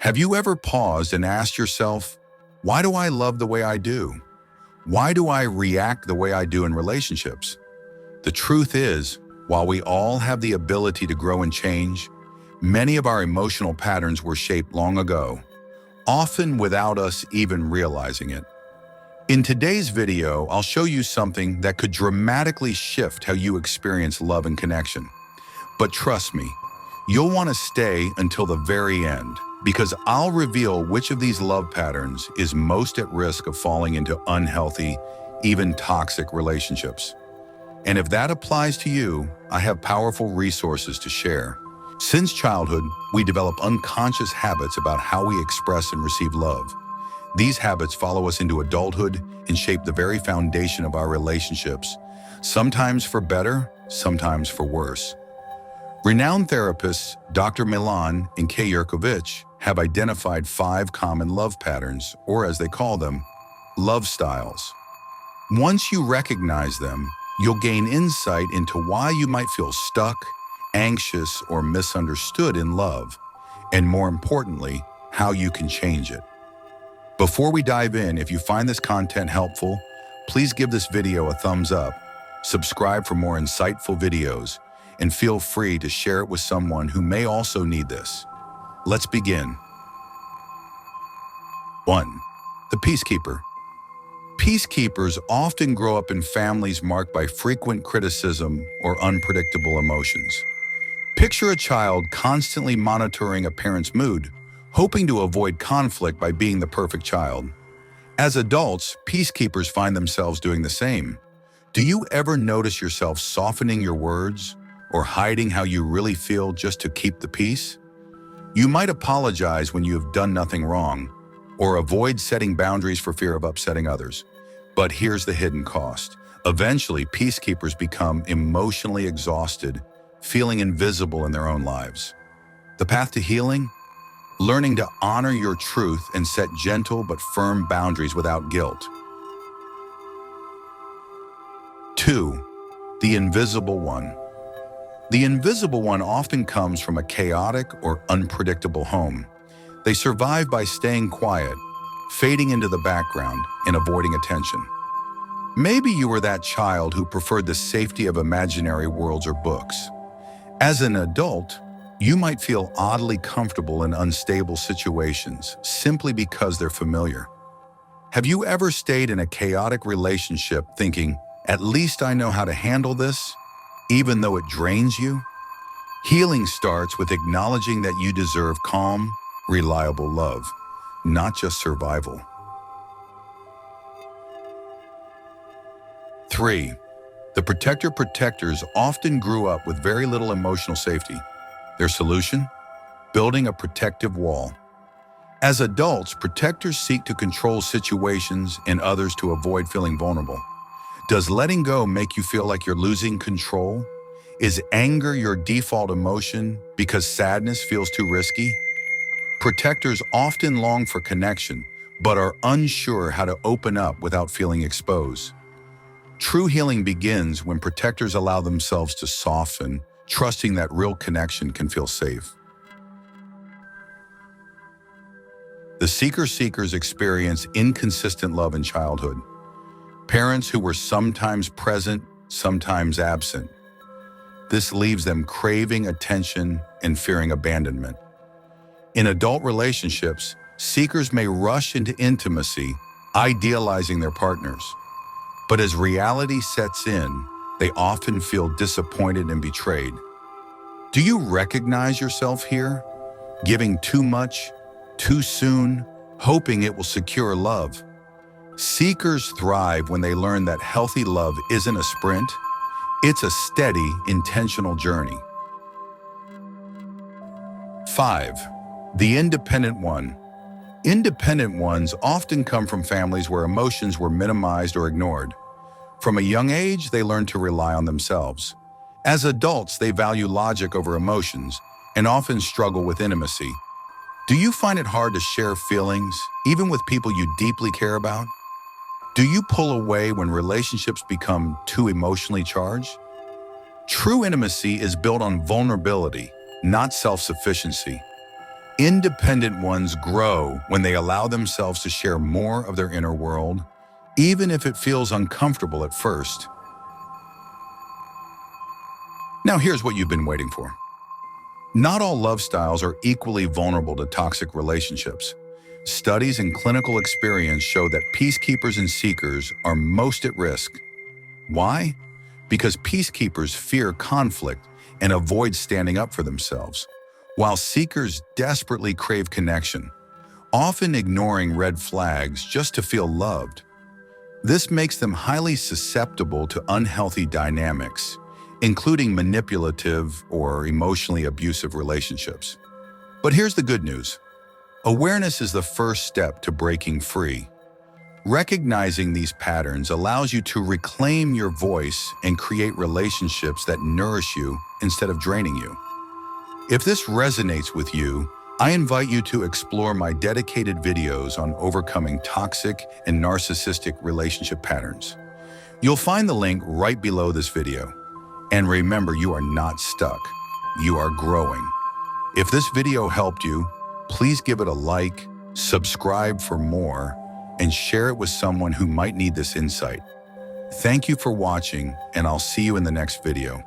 Have you ever paused and asked yourself, why do I love the way I do? Why do I react the way I do in relationships? The truth is, while we all have the ability to grow and change, many of our emotional patterns were shaped long ago, often without us even realizing it. In today's video, I'll show you something that could dramatically shift how you experience love and connection. But trust me, you'll want to stay until the very end, because I'll reveal which of these love patterns is most at risk of falling into unhealthy, even toxic relationships. And if that applies to you, I have powerful resources to share. Since childhood, we develop unconscious habits about how we express and receive love. These habits follow us into adulthood and shape the very foundation of our relationships, sometimes for better, sometimes for worse. Renowned therapists Dr. Milan and K. Yurkovich have identified 5 common love patterns, or as they call them, love styles. Once you recognize them, you'll gain insight into why you might feel stuck, anxious, or misunderstood in love, and more importantly, how you can change it. Before we dive in, if you find this content helpful, please give this video a thumbs up, subscribe for more insightful videos, and feel free to share it with someone who may also need this. Let's begin. 1. The peacekeeper. Peacekeepers often grow up in families marked by frequent criticism or unpredictable emotions. Picture a child constantly monitoring a parent's mood, hoping to avoid conflict by being the perfect child. As adults, peacekeepers find themselves doing the same. Do you ever notice yourself softening your words or hiding how you really feel just to keep the peace? You might apologize when you have done nothing wrong, or avoid setting boundaries for fear of upsetting others. But here's the hidden cost. Eventually, peacekeepers become emotionally exhausted, feeling invisible in their own lives. The path to healing? Learning to honor your truth and set gentle but firm boundaries without guilt. 2. The invisible one. The invisible one often comes from a chaotic or unpredictable home. They survive by staying quiet, fading into the background, and avoiding attention. Maybe you were that child who preferred the safety of imaginary worlds or books. As an adult, you might feel oddly comfortable in unstable situations simply because they're familiar. Have you ever stayed in a chaotic relationship thinking, at least I know how to handle this, even though it drains you? Healing starts with acknowledging that you deserve calm, reliable love, not just survival. 3. The protectors often grew up with very little emotional safety. Their solution? Building a protective wall. As adults, protectors seek to control situations and others to avoid feeling vulnerable. Does letting go make you feel like you're losing control? Is anger your default emotion because sadness feels too risky? Protectors often long for connection, but are unsure how to open up without feeling exposed. True healing begins when protectors allow themselves to soften, trusting that real connection can feel safe. The seekers experience inconsistent love in childhood. Parents who were sometimes present, sometimes absent. This leaves them craving attention and fearing abandonment. In adult relationships, seekers may rush into intimacy, idealizing their partners. But as reality sets in, they often feel disappointed and betrayed. Do you recognize yourself here? Giving too much, too soon, hoping it will secure love. Seekers thrive when they learn that healthy love isn't a sprint, it's a steady, intentional journey. 5. The independent one. Independent ones often come from families where emotions were minimized or ignored. From a young age, they learn to rely on themselves. As adults, they value logic over emotions and often struggle with intimacy. Do you find it hard to share feelings, even with people you deeply care about? Do you pull away when relationships become too emotionally charged? True intimacy is built on vulnerability, not self-sufficiency. Independent ones grow when they allow themselves to share more of their inner world, even if it feels uncomfortable at first. Now here's what you've been waiting for. Not all love styles are equally vulnerable to toxic relationships. Studies and clinical experience show that peacekeepers and seekers are most at risk. Why? Because peacekeepers fear conflict and avoid standing up for themselves, while seekers desperately crave connection, often ignoring red flags just to feel loved. This makes them highly susceptible to unhealthy dynamics, including manipulative or emotionally abusive relationships. But here's the good news. Awareness is the first step to breaking free. Recognizing these patterns allows you to reclaim your voice and create relationships that nourish you instead of draining you. If this resonates with you, I invite you to explore my dedicated videos on overcoming toxic and narcissistic relationship patterns. You'll find the link right below this video. And remember, you are not stuck. You are growing. If this video helped you, please give it a like, subscribe for more, and share it with someone who might need this insight. Thank you for watching, and I'll see you in the next video.